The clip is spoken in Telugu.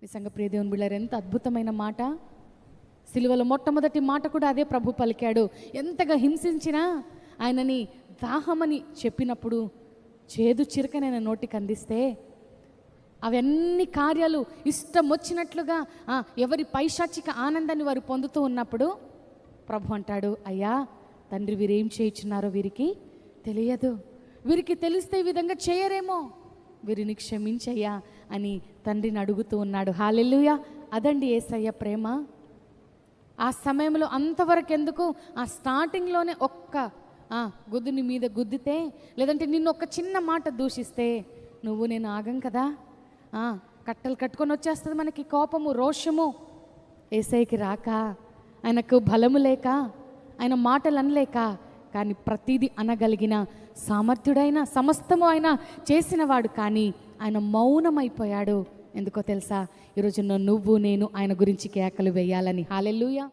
నిజంగా ప్రియ దేవుని బిడ్డలారా, ఎంత అద్భుతమైన మాట. సిలువలో మొట్టమొదటి మాట కూడా అదే ప్రభు పలికాడు. ఎంతగా హింసించినా ఆయనని దాహమని చెప్పినప్పుడు చేదు చిరకనైన నోటికి అందిస్తే అవన్నీ కార్యాలు ఇష్టం వచ్చినట్లుగా ఎవరి పైశాచిక ఆనందాన్ని వారు పొందుతూ ఉన్నప్పుడు ప్రభు అంటాడు, అయ్యా తండ్రి వీరేం చేయించున్నారో వీరికి తెలియదు, వీరికి తెలిస్తే ఈ విధంగా చేయరేమో, వీరిని క్షమించయ్యా అని తండ్రిని అడుగుతూ ఉన్నాడు. హల్లెలూయా. అదండి యేసయ్య ప్రేమ. ఆ సమయంలో అంతవరకు ఎందుకు, ఆ స్టార్టింగ్లోనే ఒక్క గుద్దుని మీద గుద్దితే, లేదంటే నిన్ను ఒక చిన్న మాట దూషిస్తే నువ్వు నేను ఆగం కదా. కట్టలు కట్టుకొని వచ్చేస్తుంది మనకి కోపము, రోషము. యేసయ్యకి రాక, ఆయనకు బలము లేక, ఆయన మాటలు అనలేక, కానీ ప్రతిదీ అనగలిగిన సామర్థ్యుడైన, సమస్తము ఆయన చేసినవాడు, కానీ ఆయన మౌనమైపోయాడు. ఎందుకో తెలుసా? ఈరోజు నువ్వు నేను ఆయన గురించి కేకలు వేయాలని. హల్లెలూయా.